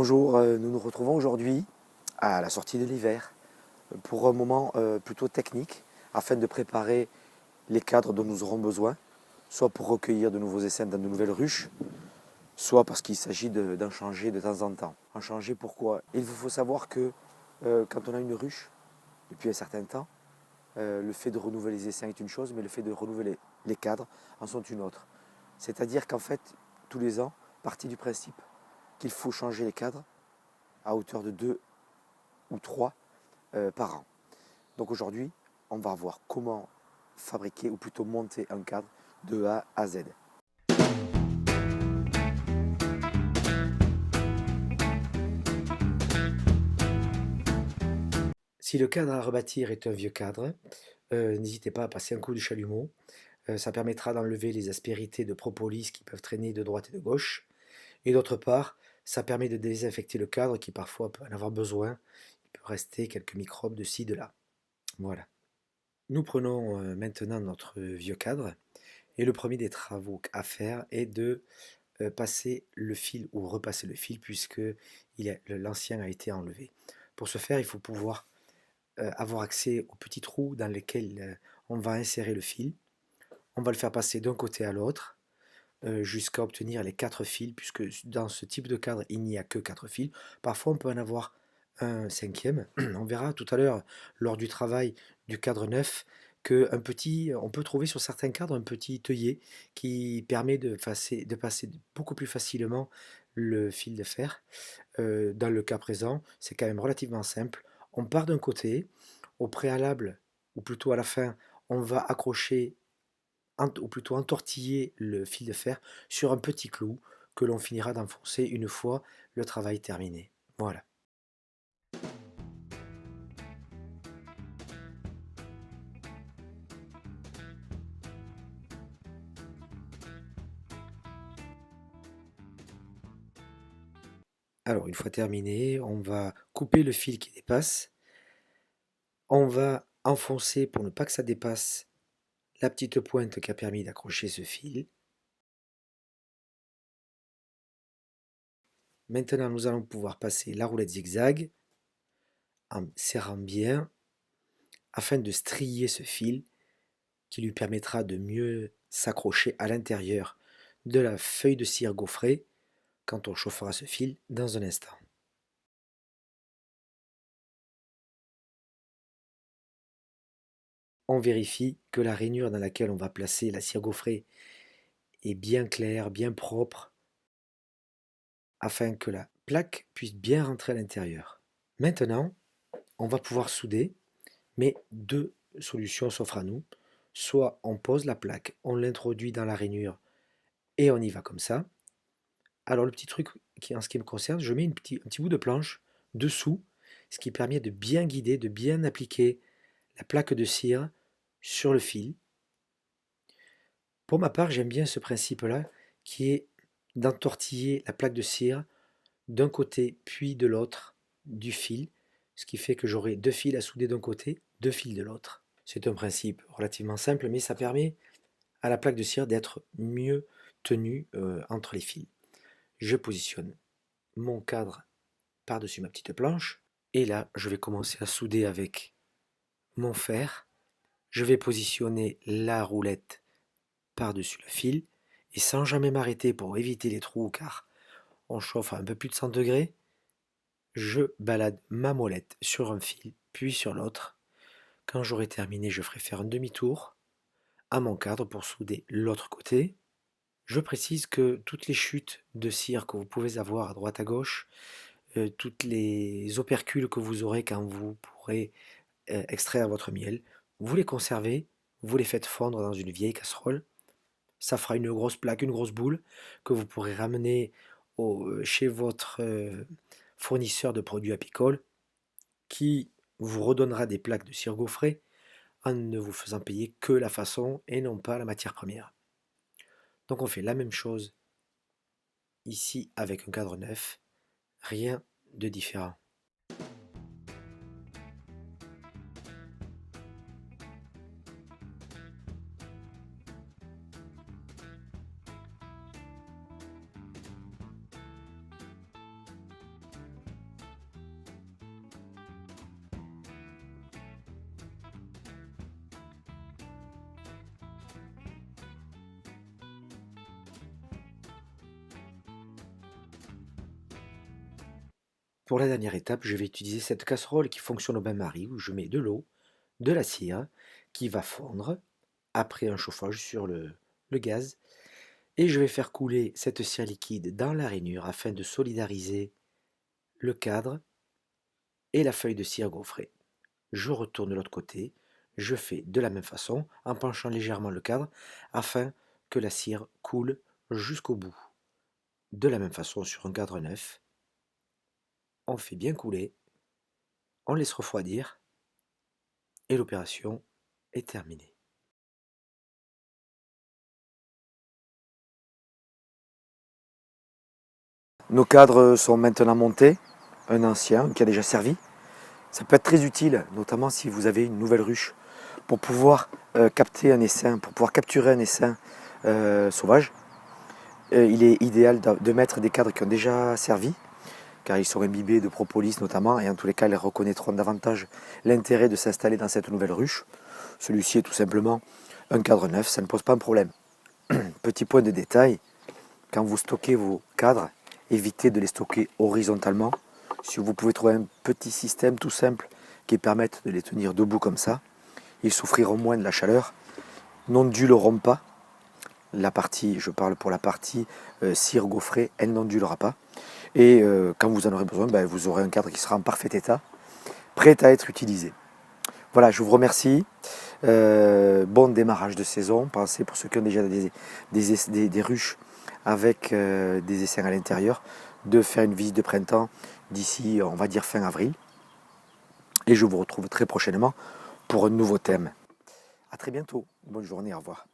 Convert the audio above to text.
Bonjour, nous nous retrouvons aujourd'hui à la sortie de l'hiver pour un moment plutôt technique afin de préparer les cadres dont nous aurons besoin, soit pour recueillir de nouveaux essaims dans de nouvelles ruches, soit parce qu'il s'agit d'en changer de temps en temps. En changer pourquoi? Il vous faut savoir que quand on a une ruche, depuis un certain temps, le fait de renouveler les essaims est une chose, mais le fait de renouveler les cadres en sont une autre. C'est-à-dire qu'en fait, tous les ans, partie du principe qu'il faut changer les cadres à hauteur de 2 ou 3 par an. Donc aujourd'hui, on va voir comment fabriquer ou plutôt monter un cadre de A à Z. Si le cadre à rebâtir est un vieux cadre, n'hésitez pas à passer un coup de chalumeau. Ça permettra d'enlever les aspérités de propolis qui peuvent traîner de droite et de gauche. Et d'autre part, ça permet de désinfecter le cadre qui parfois peut en avoir besoin. Il peut rester quelques microbes de ci, de là. Voilà. Nous prenons maintenant notre vieux cadre et le premier des travaux à faire est de passer le fil ou repasser le fil puisque l'ancien a été enlevé. Pour ce faire, il faut pouvoir avoir accès aux petits trous dans lesquels on va insérer le fil. On va le faire passer d'un côté à l'autre jusqu'à obtenir les 4 fils, puisque dans ce type de cadre, il n'y a que 4 fils. Parfois, on peut en avoir un cinquième. On verra tout à l'heure, lors du travail du cadre neuf, on peut trouver sur certains cadres un petit œillet qui permet de passer beaucoup plus facilement le fil de fer. Dans le cas présent, c'est quand même relativement simple. On part d'un côté, au préalable, ou plutôt à la fin, on va accrocher ou plutôt entortiller le fil de fer sur un petit clou que l'on finira d'enfoncer une fois le travail terminé. Voilà. Alors, une fois terminé, on va couper le fil qui dépasse. On va enfoncer, pour ne pas que ça dépasse, la petite pointe qui a permis d'accrocher ce fil. Maintenant, nous allons pouvoir passer la roulette zigzag en serrant bien afin de strier ce fil qui lui permettra de mieux s'accrocher à l'intérieur de la feuille de cire gaufrée quand on chauffera ce fil dans un instant. On vérifie que la rainure dans laquelle on va placer la cire gaufrée est bien claire, bien propre, afin que la plaque puisse bien rentrer à l'intérieur. Maintenant, on va pouvoir souder, mais deux solutions s'offrent à nous. Soit on pose la plaque, on l'introduit dans la rainure et on y va comme ça. Alors le petit truc en ce qui me concerne, je mets un petit bout de planche dessous, ce qui permet de bien guider, de bien appliquer la plaque de cire sur le fil. Pour ma part, j'aime bien ce principe-là qui est d'entortiller la plaque de cire d'un côté puis de l'autre du fil, ce qui fait que j'aurai deux fils à souder d'un côté, deux fils de l'autre. C'est un principe relativement simple, mais ça permet à la plaque de cire d'être mieux tenue entre les fils. Je positionne mon cadre par-dessus ma petite planche et là, je vais commencer à souder avec mon fer. Je vais positionner la roulette par-dessus le fil et sans jamais m'arrêter pour éviter les trous car on chauffe à un peu plus de 100 degrés, je balade ma molette sur un fil puis sur l'autre. Quand j'aurai terminé, je ferai faire un demi-tour à mon cadre pour souder l'autre côté. Je précise que toutes les chutes de cire que vous pouvez avoir à droite à gauche, toutes les opercules que vous aurez quand vous pourrez extraire votre miel, vous les conservez, vous les faites fondre dans une vieille casserole. Ça fera une grosse plaque, une grosse boule que vous pourrez ramener chez votre fournisseur de produits apicoles qui vous redonnera des plaques de cire gaufrée en ne vous faisant payer que la façon et non pas la matière première. Donc on fait la même chose ici avec un cadre neuf, rien de différent. Pour la dernière étape, je vais utiliser cette casserole qui fonctionne au bain-marie où je mets de l'eau, de la cire qui va fondre après un chauffage sur le gaz et je vais faire couler cette cire liquide dans la rainure afin de solidariser le cadre et la feuille de cire gaufrée. Je retourne de l'autre côté, je fais de la même façon en penchant légèrement le cadre afin que la cire coule jusqu'au bout. De la même façon sur un cadre neuf, on fait bien couler, on laisse refroidir et l'opération est terminée. Nos cadres sont maintenant montés, un ancien qui a déjà servi. Ça peut être très utile, notamment si vous avez une nouvelle ruche, pour pouvoir capter un essaim, pour pouvoir capturer un essaim sauvage. Il est idéal de mettre des cadres qui ont déjà servi, car ils sont imbibés de propolis notamment, et en tous les cas, ils reconnaîtront davantage l'intérêt de s'installer dans cette nouvelle ruche. Celui-ci est tout simplement un cadre neuf, ça ne pose pas un problème. Petit point de détail, quand vous stockez vos cadres, évitez de les stocker horizontalement. Si vous pouvez trouver un petit système tout simple qui permette de les tenir debout comme ça, ils souffriront moins de la chaleur, n'onduleront pas. La partie, je parle pour la partie cire gaufrée, elle n'ondulera pas. Et quand vous en aurez besoin, vous aurez un cadre qui sera en parfait état, prêt à être utilisé. Voilà, je vous remercie. Bon démarrage de saison. Pensez pour ceux qui ont déjà des ruches avec des essaims à l'intérieur, de faire une visite de printemps d'ici, on va dire, fin avril. Et je vous retrouve très prochainement pour un nouveau thème. A très bientôt. Bonne journée, au revoir.